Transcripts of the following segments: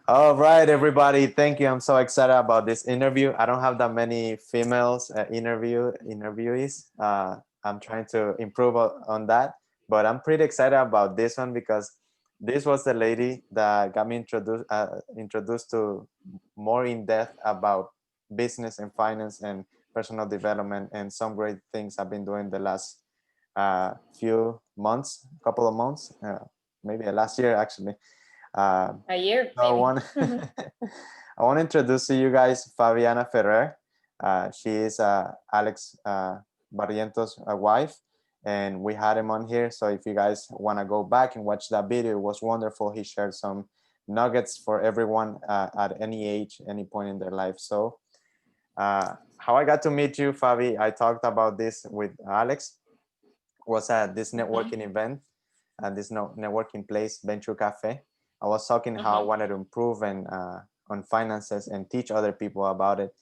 All right, everybody. Thank you. I'm so excited about this interview. I don't have that many females interviewees. I'm trying to improve on that, but I'm pretty excited about this one because this was the lady that got me introduced to more in depth about business and finance and personal development and some great things I've been doing the last few months, couple of months, maybe last year actually. Uh, A year, so I maybe. want I want to introduce to you guys Fabiana Ferrer. She is Alex Barrientos' wife, and we had him on here. So if you guys want to go back and watch that video, it was wonderful. He shared some nuggets for everyone at any age, any point in their life. So how I got to meet you, Fabi, I talked about this with Alex, was at this Mhm, networking event at this networking place, Venture Cafe. I was talking how I mhm. wanted to improve and on finances and teach other people about it,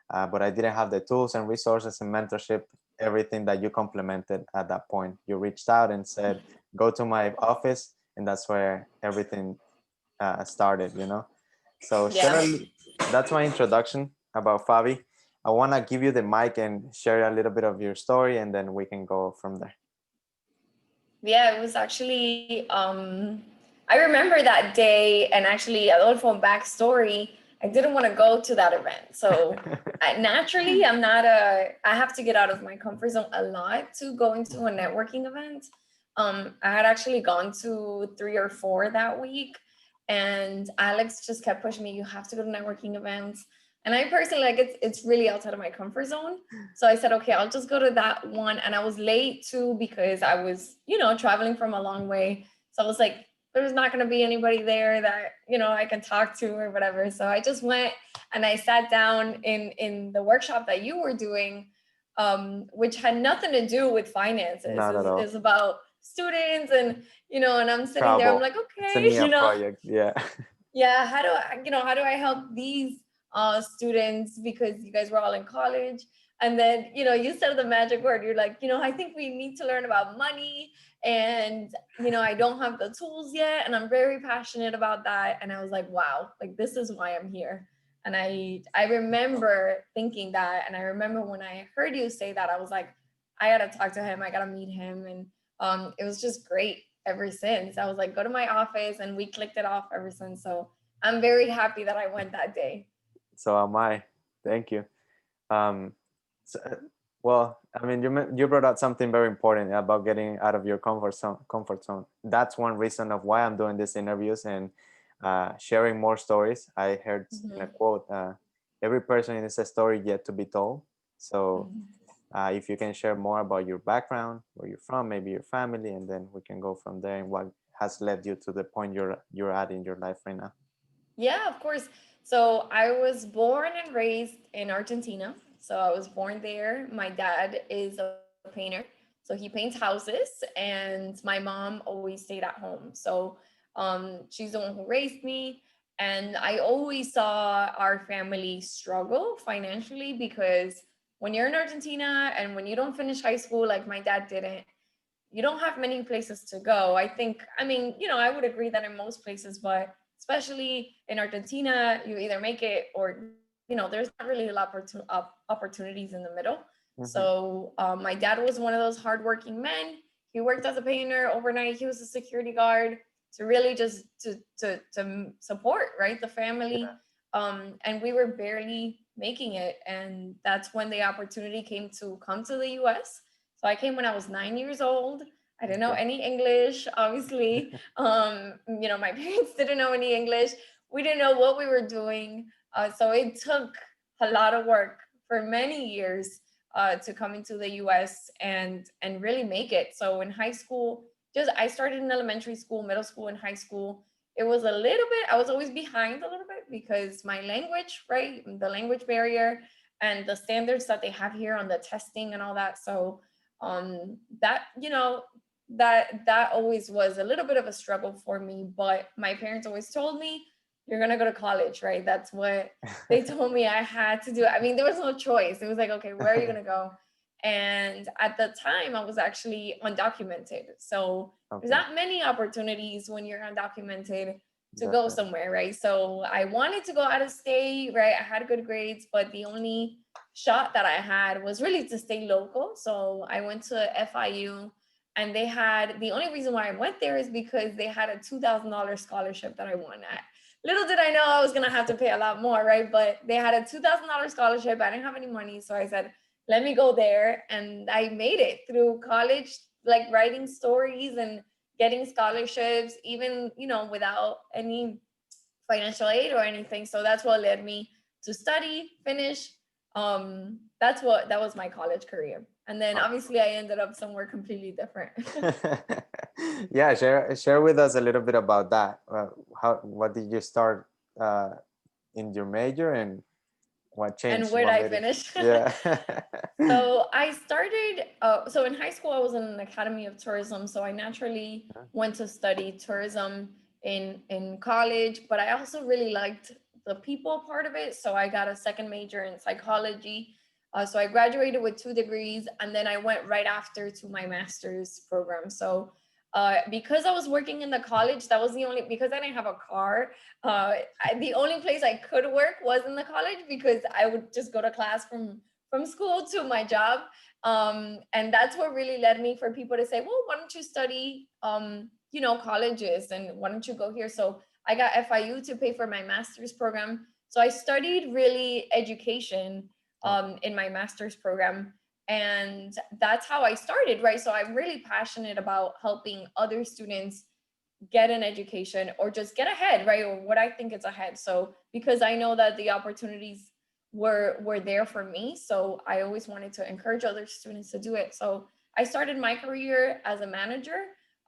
but I didn't have the tools and resources and mentorship, everything that you complemented at that point. You reached out and said, "Go to my office," and that's where everything started. So Yeah. that's my introduction about Fabi. I want to give you the mic and share a little bit of your story, and then we can go from there. Yeah, it was actually I remember that day, and actually a little fun backstory. I didn't want to go to that event. So naturally I have to get out of my comfort zone a lot to go into a networking event. I had actually gone to 3 or 4 that week, and Alex just kept pushing me, you have to go to networking events. And I personally, like, it's really outside of my comfort zone. So I said, okay, I'll just go to that one. And I was late too because I was, traveling from a long way. So I was like, there's not going to be anybody there that, I can talk to or whatever. So I just went and I sat down in the workshop that you were doing, which had nothing to do with finances. Not at all. Is about students, and, and I'm sitting there, I'm Travel. like, It's a okay, Nia project. Yeah. yeah, how do I help these students, because you guys were all in college. And then, you said the magic word, you're like, I think we need to learn about money. And, I don't have the tools yet, and I'm very passionate about that. And I was like, wow, like, this is why I'm here. And I remember thinking that, and I remember when I heard you say that, I was like, I gotta talk to him, I gotta meet him. And it was just great ever since. I was like, go to my office, and we clicked it off ever since. So I'm very happy that I went that day. So am I. Thank you. Um, so, well, I mean, you brought out something very important about getting out of your comfort zone. Comfort zone. That's one reason of why I'm doing these interviews and sharing more stories. I heard in a Mhm. quote, "Every person is a story yet to be told." So, Mhm. if you can share more about your background, where you're from, maybe your family, and then we can go from there and what has led you to the point you're at in your life right now. Yeah, of course. So I was born and raised in Argentina. So I was born there. My dad is a painter. So he paints houses, and my mom always stayed at home. So she's the one who raised me. And I always saw our family struggle financially, because when you're in Argentina and when you don't finish high school, like my dad didn't, you don't have many places to go. I think, I mean, I would agree that in most places, but especially in Argentina, you either make it or, there's not really a lot of opportunities in the middle. Mm-hmm. So my dad was one of those hardworking men. He worked as a painter overnight. He was a security guard to really just to support, right, the family. And we were barely making it. And that's when the opportunity came to come to the US. So I came when I was 9 years old. I didn't know Okay. any English, obviously. My parents didn't know any English. We didn't know what we were doing. So it took a lot of work for many years to come into the US and really make it. So in high school, just I started in elementary school, middle school, and high school. It was a little bit, I was always behind a little bit because my language, right? The language barrier and the standards that they have here on the testing and all that. So that that always was a little bit of a struggle for me, but my parents always told me, you're gonna go to college, right? That's what they told me I had to do. I mean, there was no choice. It was like, okay, where are you gonna go? And at the time I was actually undocumented, so there's Okay. not many opportunities when you're undocumented. to go Definitely. somewhere, right? So I wanted to go out of state, right? I had good grades, but the only shot that I had was really to stay local. So I went to FIU, and they had, the only reason why I went there is because they had a $2,000 scholarship that I won at. Little did I know I was gonna have to pay a lot more, right? But they had a $2,000 scholarship. I didn't have any money, so I said, let me go there, and I made it through college, like writing stories and getting scholarships, even, without any financial aid or anything. So that's what led me to study, finish. That was my college career. And then obviously I ended up somewhere completely different. Yeah, share with us a little bit about that. What did you start uh, in your major, and what And changed? where did What I made it? finish? Yeah. So I started, so in high school, I was in an academy of tourism. So I naturally went to study tourism in college, but I also really liked the people part of it. So I got a second major in psychology. So I graduated with 2 degrees, and then I went right after to my master's program. So because I was working in the college, that was the only, because I didn't have a car, the only place I could work was in the college, because I would just go to class from school to my job. And that's what really led me for people to say, well, why don't you study, colleges, and why don't you go here? So I got FIU to pay for my master's program. So I studied really education Okay. in my master's program. And that's how I started, right? So I'm really passionate about helping other students get an education, or just get ahead, right? Or what I think is ahead. So because I know that the opportunities were there for me, so I always wanted to encourage other students to do it. So I started my career as a manager,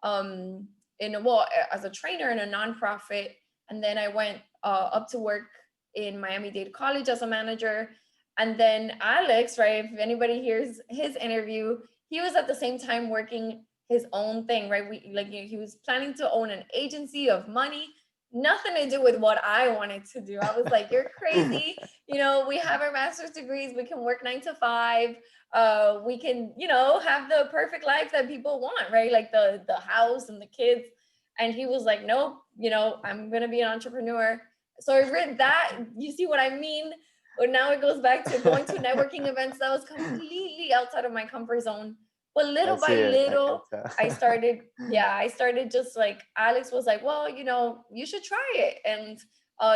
um, as a trainer in a nonprofit, and then I went up to work in Miami-Dade College as a manager. And then Alex, right? If anybody hears his interview, he was at the same time working his own thing, right? He was planning to own an agency of money, nothing to do with what I wanted to do. I was like, you're crazy. We have our master's degrees, we can work 9 to 5. We can, have the perfect life that people want, right? Like the house and the kids. And he was like, nope, I'm gonna be an entrepreneur. So I read that. You see what I mean? But now it goes back to going to networking events that was completely outside of my comfort zone. But I little by see it. I can little, I tell. started, yeah, I started, just like Alex was like, well, you should try it. And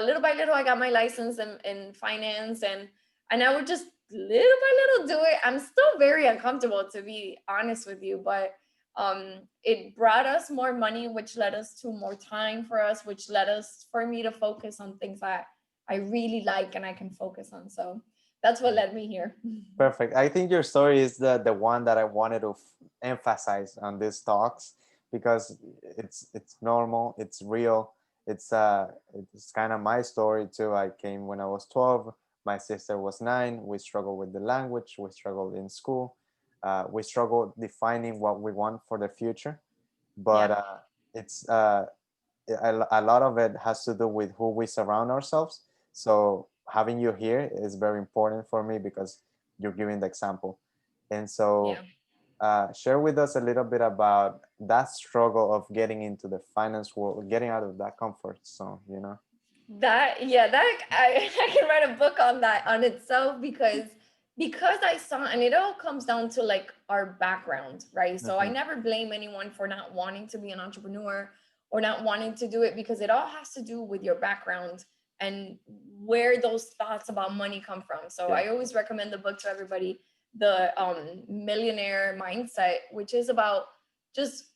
little by little, I got my license in finance, and I would just little by little do it. I'm still very uncomfortable, to be honest with you, but it brought us more money, which led us to more time for us, which led us for me to focus on things that I really like and I can focus on. So that's what led me here. Perfect. I think your story is the one that I wanted to emphasize on these talks, because it's normal, it's real. It's kind of my story too. I came when I was 12. My sister was 9. We struggled with the language. We struggled in school. We struggled defining what we want for the future. But Yeah. it's a lot of it has to do with who we surround ourselves. So having you here is very important for me, because you're giving the example. And so Yeah. share with us a little bit about that struggle of getting into the finance world, getting out of that comfort zone. I can write a book on that on itself, because I saw, and it all comes down to like our background, right? So I Hmm. never blame anyone for not wanting to be an entrepreneur or not wanting to do it, because it all has to do with your background and where those thoughts about money come from. So Yeah. I always recommend the book to everybody, the Millionaire Mindset, which is about just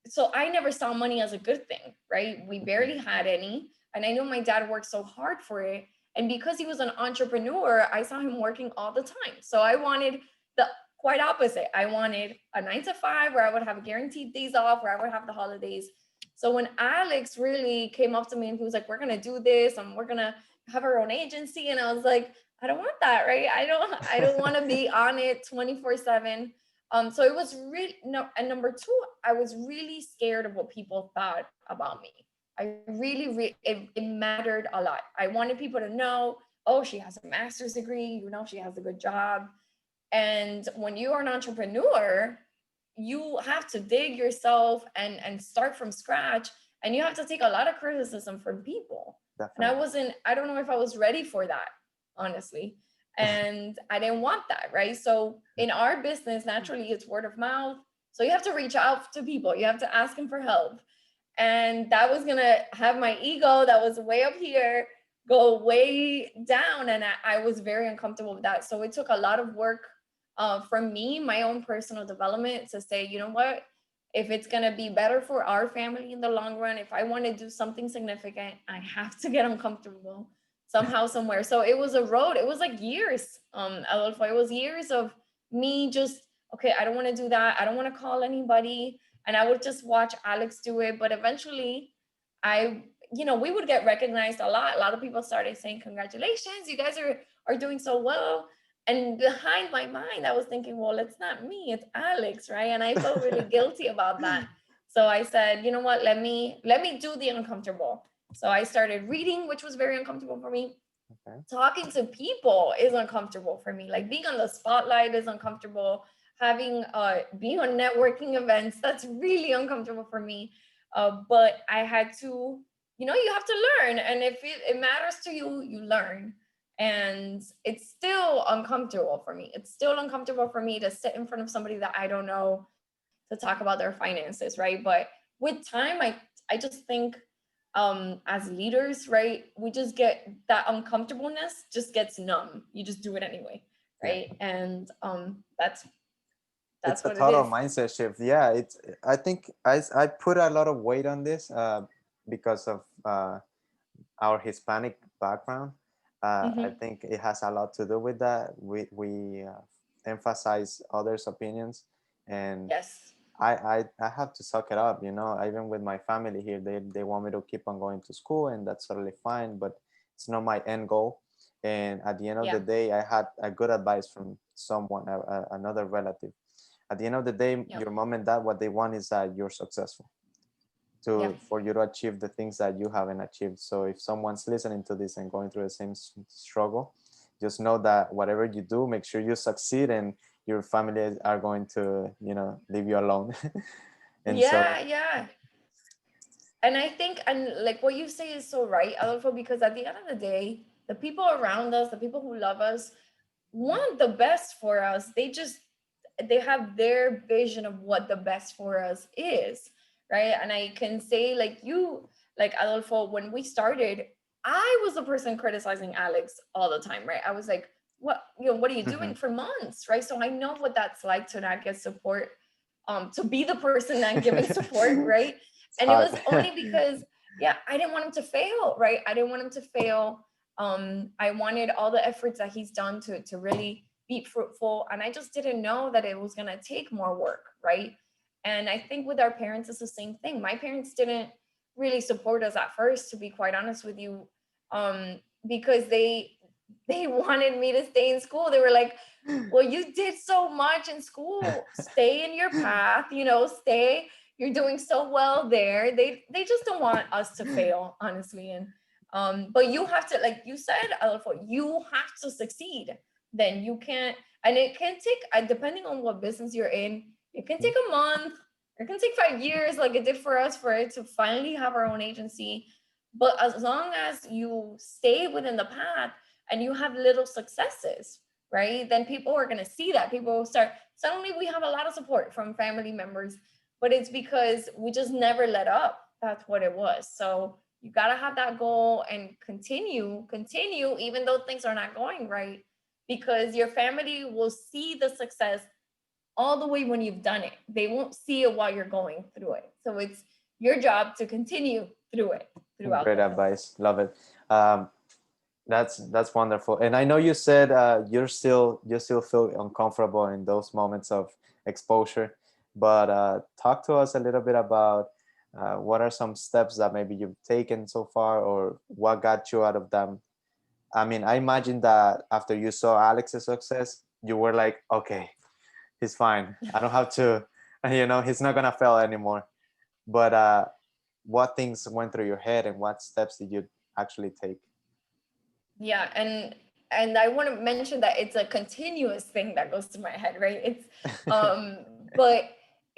so I never saw money as a good thing, right? We Hmm. barely had any, and I know my dad worked so hard for it. And because he was an entrepreneur, I saw him working all the time. So I wanted the quite opposite. I wanted a 9 to 5 where I would have guaranteed days off, where I would have the holidays. So when Alex really came up to me and he was like, we're going to do this and we're going to have our own agency. And I was like, I don't want that, right? I don't want to be on it 24/7. So it was really no, and number two, I was really scared of what people thought about me. It mattered a lot. I wanted people to know, oh, she has a master's degree, she has a good job. And when you are an entrepreneur, you have to dig yourself and start from scratch. and you have to take a lot of criticism from people. And Definitely. I don't know if I was ready for that, honestly. And I didn't want that, right? So in our business, naturally, it's word of mouth. So you have to reach out to people, you have to ask them for help. And that was gonna have my ego that was way up here go way down. And I was very uncomfortable with that. So it took a lot of work from me, my own personal development, to say, you know what, if it's going to be better for our family in the long run, if I want to do something significant, I have to get uncomfortable somehow, somewhere. So it was a road. It was like years, Adolfo. It was years of me just, okay, I don't want to do that. I don't want to call anybody. And I would just watch Alex do it. But eventually I, we would get recognized a lot. A lot of people started saying, congratulations, you guys are doing so well. And behind my mind, I was thinking, well, it's not me, it's Alex, right? And I felt really guilty about that. So I said, you know what, let me do the uncomfortable. So I started reading, which was very uncomfortable for me. Okay. Talking to people is uncomfortable for me. Like being on the spotlight is uncomfortable. Having being on networking events, that's really uncomfortable for me. But I had to, you have to learn. And if it matters to you, you learn. And it's still uncomfortable for me. It's still uncomfortable for me to sit in front of somebody that I don't know to talk about their finances, right? But with time, I just think as leaders, right, we just get that uncomfortableness just gets numb. You just do it anyway, Yeah. right? And that's It's a what it total is. mindset shift. Yeah, I think I put a lot of weight on this because of our Hispanic background. I Mm-hmm. think it has a lot to do with that. We emphasize others' opinions, and Yes. I have to suck it up. Even with my family here, they want me to keep on going to school, and that's totally fine. But it's not my end goal. And at the end of the Yeah. day, I had a good advice from someone, another relative. At the end of the day, Yeah. your mom and dad, what they want is that you're successful, Yeah. for you to achieve the things that you haven't achieved. So if someone's listening to this and going through the same struggle, just know that whatever you do, make sure you succeed, and your family are going to leave you alone. And so Yeah. Yeah. And I think, and like what you say is so right, Adolfo, because at the end of the day, the people around us, the people who love us, want the best for us. They have their vision of what the best for us is, right? And I can say, like Adolfo, when we started, I was the person criticizing Alex all the time, right? I was like, what are you doing for months, right? So I know what that's like to not get support, to be the person not giving support, right? it's And it hard. was only because, yeah, I didn't want him to fail, right? I didn't want him to fail. I wanted all the efforts that he's done to really be fruitful, and I just didn't know that it was going to take more work, right? And I think with our parents it's the same thing. My parents didn't really support us at first, to be quite honest with you, because they wanted me to stay in school. They were like, well, you did so much in school, stay in your path, stay, you're doing so well there. They just don't want us to fail, honestly. And but you have to, like you said, Adolfo, you have to succeed. Then you can't, and it can take, depending on what business you're in, it can take a month, it can take 5 years, like it did for us, for it to finally have our own agency. But as long as you stay within the path and you have little successes, right, then people are going to see that. People will start, suddenly we have a lot of support from family members, but it's because we just never let up. That's what it was. So you got to have that goal and continue, even though things are not going right, because your family will see the success all the way when you've done it. They won't see it while you're going through it. So it's your job to continue through it, throughout Great the process. advice, love it. um, that's wonderful. And I know you said you still feel uncomfortable in those moments of exposure, but talk to us a little bit about what are some steps that maybe you've taken so far, or what got you out of them. I mean, I imagine that after you saw Alex's success, you were like, okay, he's fine. I don't have to, he's not gonna fail anymore. But what things went through your head, and what steps did you actually take? Yeah, and I want to mention that it's a continuous thing that goes to my head, right? It's but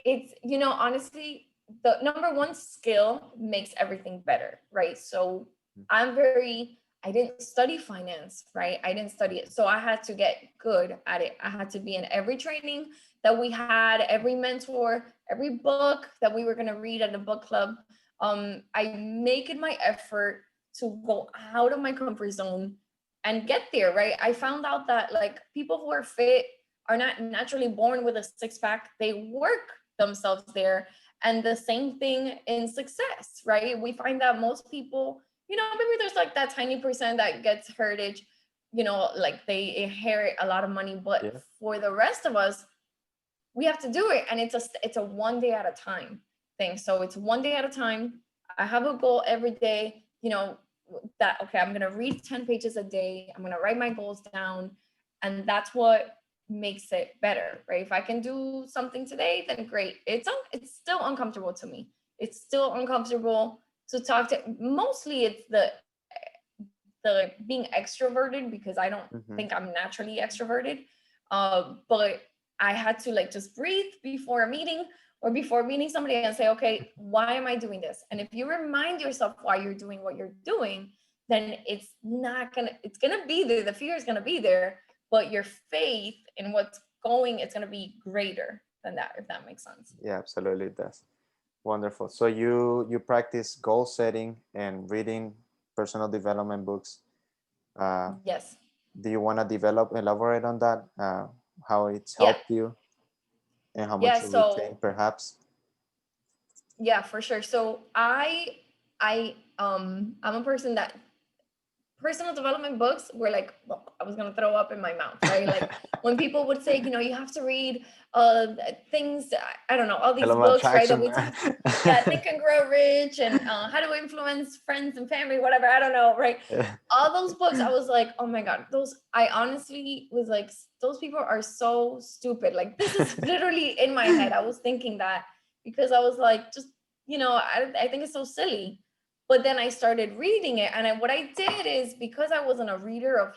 it's, honestly, the number one skill makes everything better, right? So I didn't study finance, right? I didn't study it. So I had to get good at it. I had to be in every training that we had, every mentor, every book that we were going to read at the book club. I make it my effort to go out of my comfort zone and get there, right? I found out that like people who are fit are not naturally born with a six pack. They work themselves there. And the same thing in success, right? We find that most people, maybe there's like that tiny percent that gets heritage, like they inherit a lot of money, but Yeah. for the rest of us, we have to do it. And it's a one day at a time thing. So it's one day at a time. I have a goal every day, that, okay, I'm going to read 10 pages a day. I'm going to write my goals down. And that's what makes it better, right? If I can do something today, then great. It's still uncomfortable to me. It's still uncomfortable to talk to. Mostly it's the being extroverted, because I don't Mm-hmm. think I'm naturally extroverted. But I had to like just breathe before a meeting or before meeting somebody and say, okay, why am I doing this? And if you remind yourself why you're doing what you're doing, then it's gonna be there. The fear is gonna be there, but your faith in it's gonna be greater than that, if that makes sense. Yeah, absolutely it does. Wonderful. So you practice goal setting and reading personal development books. Uh, Yes. do you want to elaborate on that? How it's Yeah. helped you and how Yeah. much you So retain, perhaps? yeah, for sure. So I'm a person that personal development books were like, well, I was gonna throw up in my mouth, right? Like when people would say, you have to read things, I don't know, all The these law of books, right? That attraction, we man. talked, yeah, Think and Grow Rich and How to Influence Friends and Family, whatever, I don't know, right? Yeah. All those books, I was like, oh my God, I honestly was like, those people are so stupid. Like this is literally in my head. I was thinking that because I was like, just, I think it's so silly. But then I started reading it, and what I did is, because I wasn't a reader of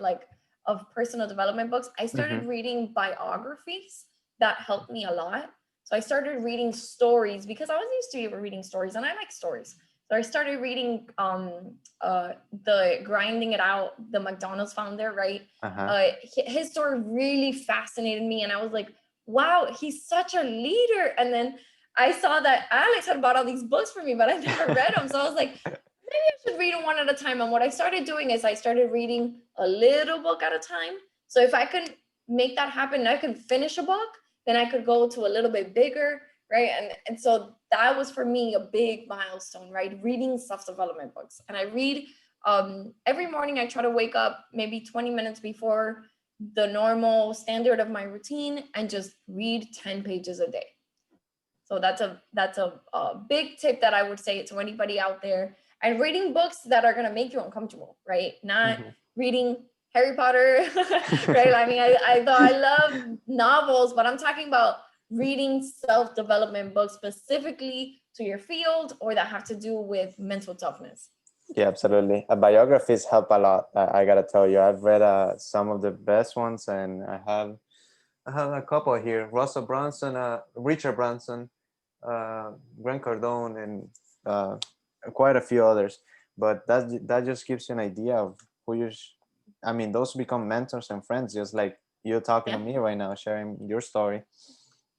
personal development books, I started Mhm. reading biographies that helped me a lot. So I started reading stories because I was used to reading stories, and I like stories. So I started reading the Grinding It Out, the McDonald's founder, right? Uh-huh. His story really fascinated me, and I was like, wow, he's such a leader. And then I saw that Alex had bought all these books for me, but I never read them. So I was like, maybe I should read them one at a time. And what I started doing is I started reading a little book at a time. So if I could make that happen, I could finish a book, then I could go to a little bit bigger, right? And so that was for me a big milestone, right? Reading self-development books. And I read every morning. I try to wake up maybe 20 minutes before the normal standard of my routine and just read 10 pages a day. So that's a big tip that I would say to anybody out there. And reading books that are gonna make you uncomfortable, right? Not Mhm. reading Harry Potter, right? I mean, though I love novels, but I'm talking about reading self-development books specifically to your field or that have to do with mental toughness. Yeah, absolutely. Biographies help a lot. I gotta tell you, I've read some of the best ones, and I have a couple here: Russell Brunson, Richard Branson, Grant Cardone, and uh, quite a few others. But that just gives you an idea of who you. I mean, those become mentors and friends, just like you're talking to Yeah. me right now, sharing your story.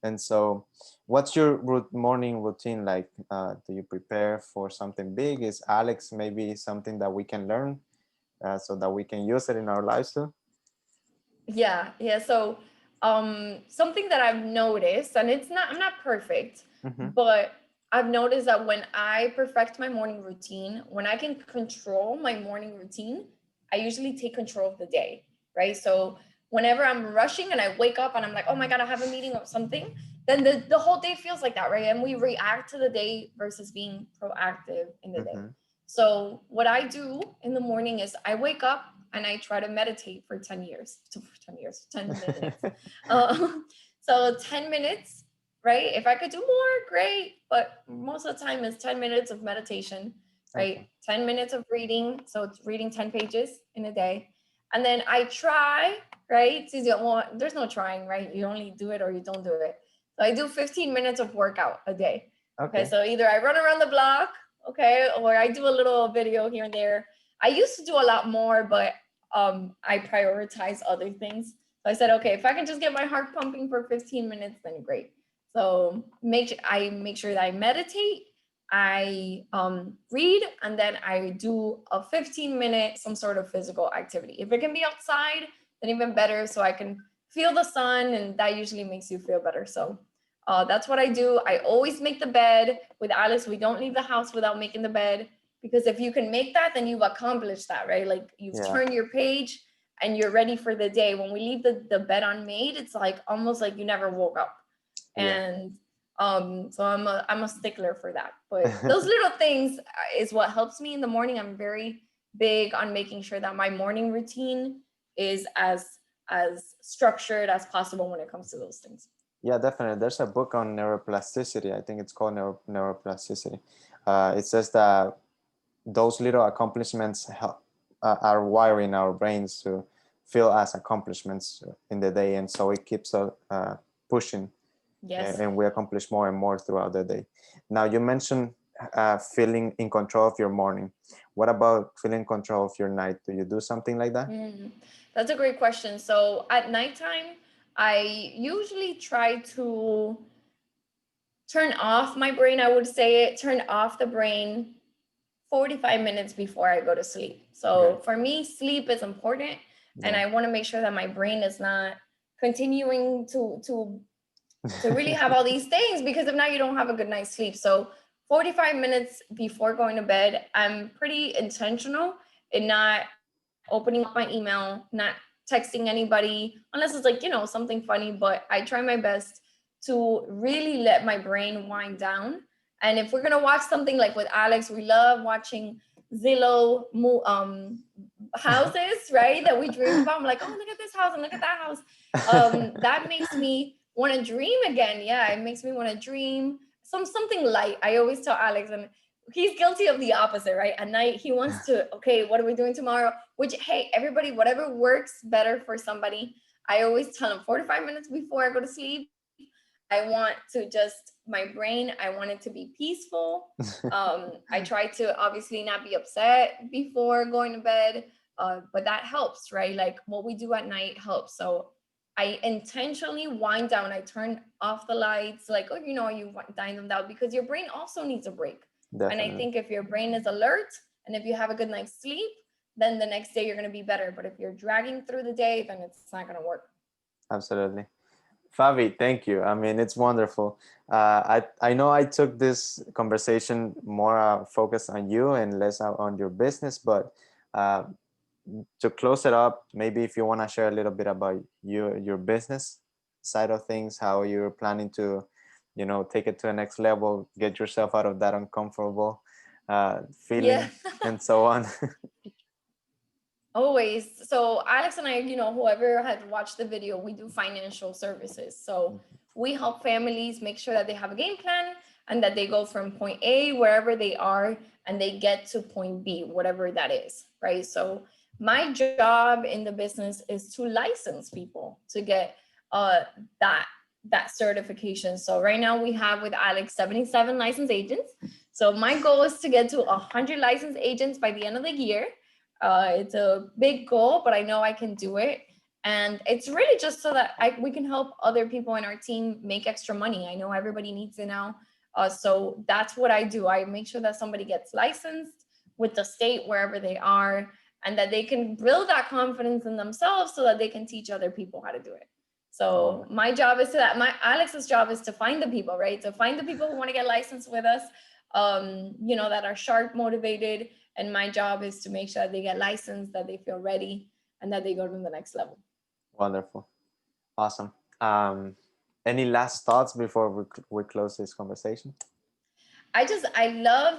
And so, what's your morning routine like? Do you prepare for something big? Is Alex maybe something that we can learn so that we can use it in our lives too? Yeah. So something that I've noticed, and I'm not perfect, Mm-hmm. but I've noticed that when I perfect my morning routine, when I can control my morning routine, I usually take control of the day, right? So whenever I'm rushing and I wake up and I'm like, oh my God, I have a meeting or something, then the whole day feels like that, right? And we react to the day versus being proactive in the day. Mm-hmm. So what I do in the morning is I wake up and I try to meditate for 10 minutes. So 10 minutes, right? If I could do more, great. But most of the time it's 10 minutes of meditation, Okay. right? 10 minutes of reading. So it's reading 10 pages in a day. And then I try, right? There's no trying, right? You only do it or you don't do it. So I do 15 minutes of workout a day. Okay, Okay. so either I run around the block, okay, or I do a little video here and there. I used to do a lot more, but I prioritize other things. So I said, okay, if I can just get my heart pumping for 15 minutes, then great. So I make sure that I meditate, I read, and then I do a 15-minute some sort of physical activity. If it can be outside, then even better, so I can feel the sun, and that usually makes you feel better. So that's what I do. I always make the bed. With Alex, we don't leave the house without making the bed, because if you can make that, then you've accomplished that, right? Like you've Yeah. turned your page and you're ready for the day. When we leave the bed unmade, it's like almost like you never woke up. Yeah. And so I'm a stickler for that. But those little things is what helps me in the morning. I'm very big on making sure that my morning routine is as structured as possible when it comes to those things. Yeah, definitely. There's a book on neuroplasticity. I think it's called neuroplasticity. It says that those little accomplishments help, are wiring our brains to feel as accomplishments in the day, and so it keeps us pushing, Yes. and we accomplish more and more throughout the day. Now, you mentioned feeling in control of your morning. What about feeling in control of your night? Do you do something like that? That's a great question. So at nighttime, I usually try to turn off my brain. I would say turn off the brain 45 minutes before I go to sleep. So Okay. for me, sleep is important, and Yeah. I want to make sure that my brain is not continuing to really have all these things, because if not, you don't have a good night's sleep. So 45 minutes before going to bed, I'm pretty intentional in not opening up my email, not texting anybody, unless it's like, something funny, but I try my best to really let my brain wind down. And if we're going to watch something like with Alex, we love watching Zillow houses, right? That we dream about. I'm like, oh, look at this house and look at that house. That makes me want to dream again. Yeah, it makes me want to dream something light. I always tell Alex, and he's guilty of the opposite, right? At night, he wants to, okay, what are we doing tomorrow? Which, hey, everybody, whatever works better for somebody. I always tell him 45 minutes before I go to sleep, I want to just, my brain, I want it to be peaceful. I try to obviously not be upset before going to bed, but that helps, right? Like what we do at night helps. So I intentionally wind down. I turn off the lights, like, oh, you wind them down, because your brain also needs a break. And I Definitely. think if your brain is alert and if you have a good night's sleep, then the next day you're going to be better. But if you're dragging through the day, then it's not going to work. Absolutely. Fabi, thank you. I mean, it's wonderful. I know I took this conversation more focused on you and less on your business, but uh, to close it up, maybe if you want to share a little bit about your business side of things, how you're planning to, take it to the next level, get yourself out of that uncomfortable Yeah. feeling, and so on. Always. So Alex and I, whoever had watched the video, we do financial services. So we help families make sure that they have a game plan and that they go from point A, wherever they are, and they get to point B, whatever that is, right? So my job in the business is to license people to get that certification. So right now we have with Alex 77 licensed agents. So my goal is to get to 100 licensed agents by the end of the year. It's a big goal, but I know I can do it. And it's really just so that we can help other people in our team make extra money. I know everybody needs it now. So that's what I do. I make sure that somebody gets licensed with the state wherever they are, and that they can build that confidence in themselves so that they can teach other people how to do it. So my job is Alex's job is to find the people, right? To find the people who want to get licensed with us, that are sharp motivated. And my job is to make sure that they get licensed, that they feel ready, and that they go to the next level. Wonderful. Awesome. Any last thoughts before we close this conversation? I love,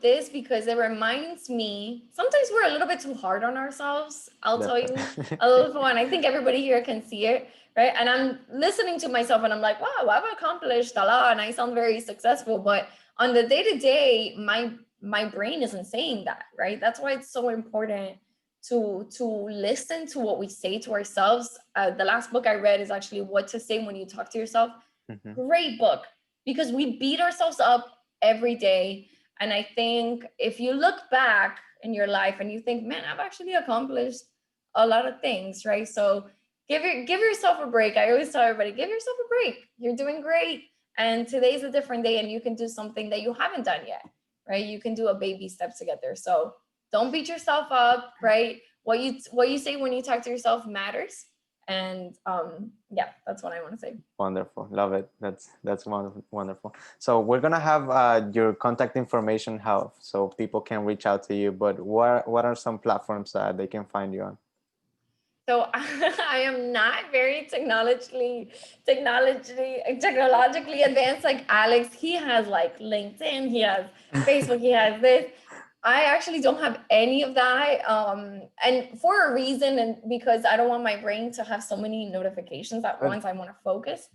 this, because it reminds me, sometimes we're a little bit too hard on ourselves. I'll tell you Definitely. a little fun. I think everybody here can see it, right? And I'm listening to myself and I'm like, wow, I've accomplished a lot and I sound very successful. But on the day to day, my brain isn't saying that, right? That's why it's so important to listen to what we say to ourselves. The last book I read is actually What to Say When You Talk to Yourself. Mhm. Great book. because we beat ourselves up every day. And I think if you look back in your life and you think, man, I've actually accomplished a lot of things, right? So give yourself a break. I always tell everybody, give yourself a break. You're doing great. And today's a different day and you can do something that you haven't done yet, right? You can do a baby steps to get there. So don't beat yourself up, right? What you say when you talk to yourself matters. And yeah, that's what I want to say. Wonderful, love it. That's wonderful. Wonderful. So we're gonna have your contact information, how so people can reach out to you. But what are some platforms that they can find you on? So I am not very technologically advanced like Alex. He has like LinkedIn, he has Facebook, he has this. I actually don't have any of that. And for a reason, and because I don't want my brain to have so many notifications at once, I want to focus.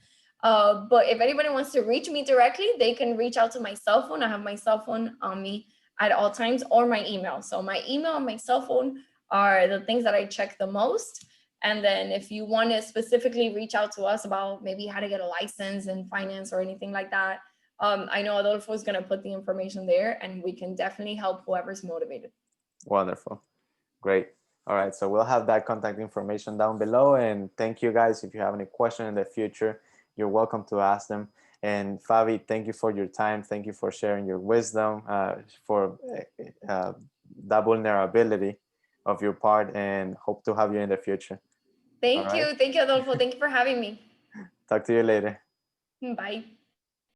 But if anybody wants to reach me directly, they can reach out to my cell phone. I have my cell phone on me at all times, or my email. So my email and my cell phone are the things that I check the most. And then if you want to specifically reach out to us about maybe how to get a license in finance or anything like that, I know Adolfo is going to put the information there and we can definitely help whoever's motivated. Wonderful. Great. All right. So we'll have that contact information down below. And thank you guys. If you have any question in the future, you're welcome to ask them. And Fabi, thank you for your time. Thank you for sharing your wisdom, for that vulnerability of your part, and hope to have you in the future. Thank you. Thank you, Adolfo. Thank you for having me. Talk to you later. Bye.